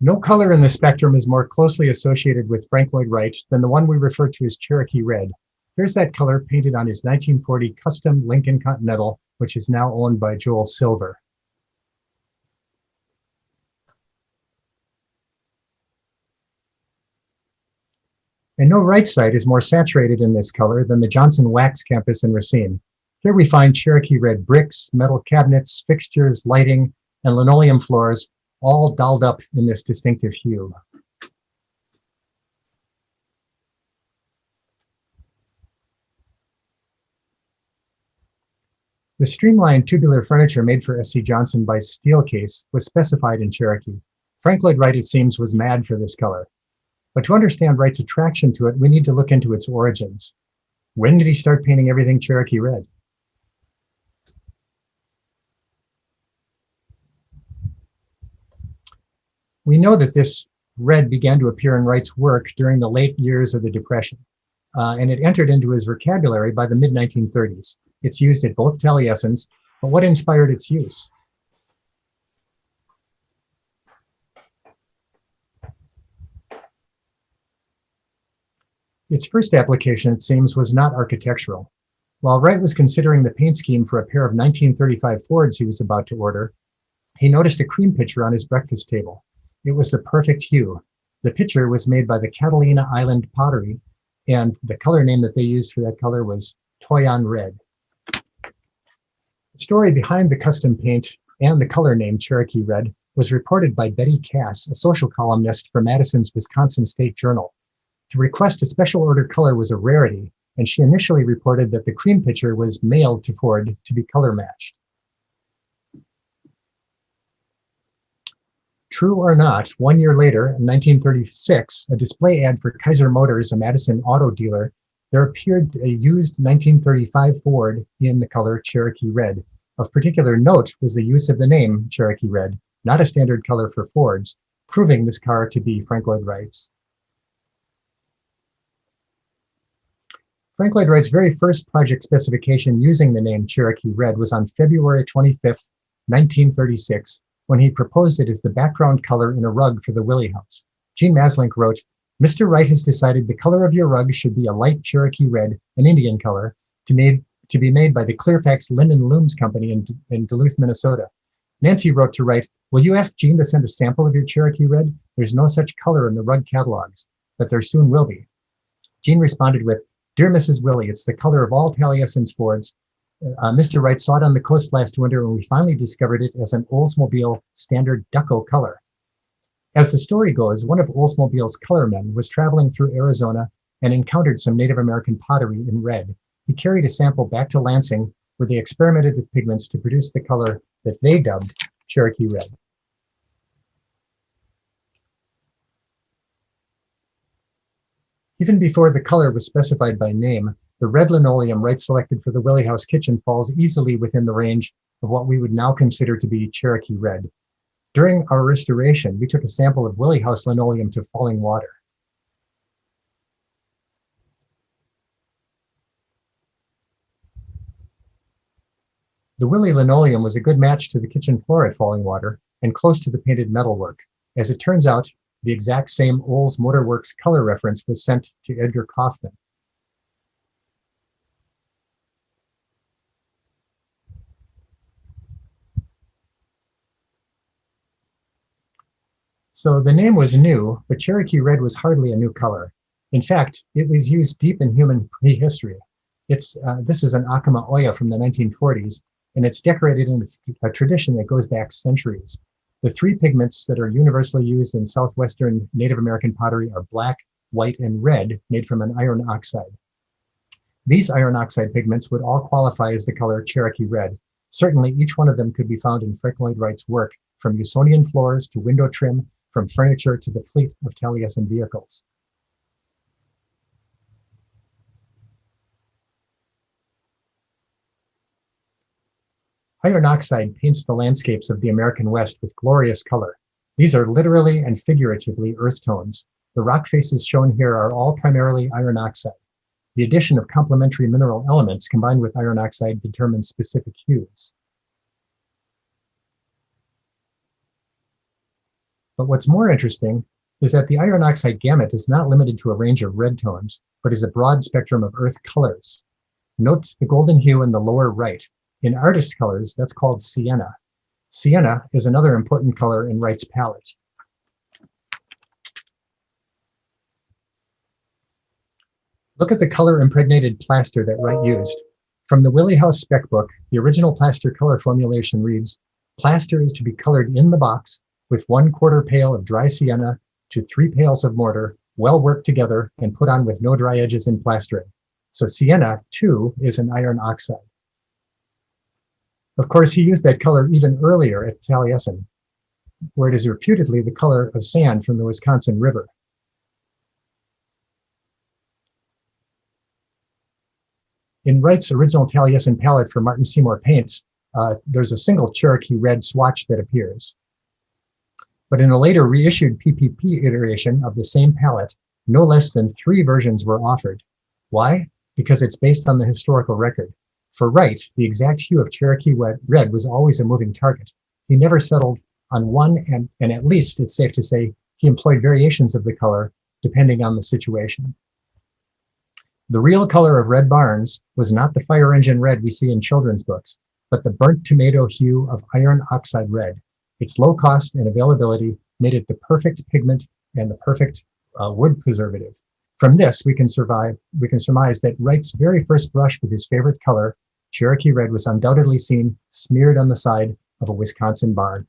No color in the spectrum is more closely associated with Frank Lloyd Wright than the one we refer to as Cherokee Red. Here's that color painted on his 1940 custom Lincoln Continental, which is now owned by Joel Silver. And no Wright site is more saturated in this color than the Johnson Wax campus in Racine. Here we find Cherokee Red bricks, metal cabinets, fixtures, lighting, and linoleum floors, all dolled up in this distinctive hue. The streamlined tubular furniture made for S.C. Johnson by Steelcase was specified in Cherokee. Frank Lloyd Wright, it seems, was mad for this color. But to understand Wright's attraction to it, we need to look into its origins. When did he start painting everything Cherokee Red? We know that this red began to appear in Wright's work during the late years of the Depression, and it entered into his vocabulary by the mid-1930s. It's used at both Taliesin's, but what inspired its use? Its first application, it seems, was not architectural. While Wright was considering the paint scheme for a pair of 1935 Fords he was about to order, he noticed a cream pitcher on his breakfast table. It was the perfect hue. The pitcher was made by the Catalina Island Pottery, and the color name that they used for that color was Toyon Red. The story behind the custom paint and the color name Cherokee Red was reported by Betty Cass, a social columnist for Madison's Wisconsin State Journal. To request a special order color was a rarity, and she initially reported that the cream pitcher was mailed to Ford to be color matched. True or not, 1 year later, in 1936, a display ad for Kaiser Motors, a Madison auto dealer, there appeared a used 1935 Ford in the color Cherokee Red. Of particular note was the use of the name Cherokee Red, not a standard color for Fords, proving this car to be Frank Lloyd Wright's. Frank Lloyd Wright's very first project specification using the name Cherokee Red was on February 25th, 1936, when he proposed it as the background color in a rug for the Willey House. Gene Maslink wrote, "Mr. Wright has decided the color of your rug should be a light Cherokee Red, an Indian color, to be made by the Clearfax Linen Looms Company in Duluth, Minnesota." Nancy wrote to Wright, "Will you ask Gene to send a sample of your Cherokee Red? There's no such color in the rug catalogs, but there soon will be." Gene responded with, "Dear Mrs. Willey, it's the color of all Taliesin's Fords. Mr. Wright saw it on the coast last winter and we finally discovered it as an Oldsmobile standard Ducko color." As the story goes, one of Oldsmobile's colormen was traveling through Arizona and encountered some Native American pottery in red. He carried a sample back to Lansing, where they experimented with pigments to produce the color that they dubbed Cherokee Red. Even before the color was specified by name, the red linoleum Wright selected for the Willey House kitchen falls easily within the range of what we would now consider to be Cherokee Red. During our restoration, we took a sample of Willey House linoleum to falling water. The Willey linoleum was a good match to the kitchen floor at Falling Water and close to the painted metalwork. As it turns out, the exact same Olds Motorworks color reference was sent to Edgar Kaufman. So the name was new, but Cherokee Red was hardly a new color. In fact, it was used deep in human prehistory. This is an Acoma Oya from the 1940s, and it's decorated in a tradition that goes back centuries. The three pigments that are universally used in southwestern Native American pottery are black, white, and red, made from an iron oxide. These iron oxide pigments would all qualify as the color Cherokee Red. Certainly, each one of them could be found in Frank Lloyd Wright's work, from Usonian floors to window trim, from furniture to the fleet of Taliesin vehicles. Iron oxide paints the landscapes of the American West with glorious color. These are literally and figuratively earth tones. The rock faces shown here are all primarily iron oxide. The addition of complementary mineral elements combined with iron oxide determines specific hues. But what's more interesting is that the iron oxide gamut is not limited to a range of red tones, but is a broad spectrum of earth colors. Note the golden hue in the lower right. In artist colors, that's called sienna. Sienna is another important color in Wright's palette. Look at the color-impregnated plaster that Wright used. From the Willey House spec book, the original plaster color formulation reads, plaster is to be colored in the box with 1/4 pail of dry sienna to 3 pails of mortar, well worked together and put on with no dry edges in plastering. So sienna, too, is an iron oxide. Of course, he used that color even earlier at Taliesin, where it is reputedly the color of sand from the Wisconsin River. In Wright's original Taliesin palette for Martin Seymour paints, there's a single Cherokee Red swatch that appears. But in a later reissued PPP iteration of the same palette, no less than 3 versions were offered. Why? Because it's based on the historical record. For Wright, the exact hue of Cherokee Red was always a moving target. He never settled on one, and at least it's safe to say he employed variations of the color depending on the situation. The real color of Red Barns was not the fire engine red we see in children's books, but the burnt tomato hue of iron oxide red. Its low cost and availability made it the perfect pigment and the perfect wood preservative. From this, we can surmise that Wright's very first brush with his favorite color, Cherokee Red, was undoubtedly seen smeared on the side of a Wisconsin barn.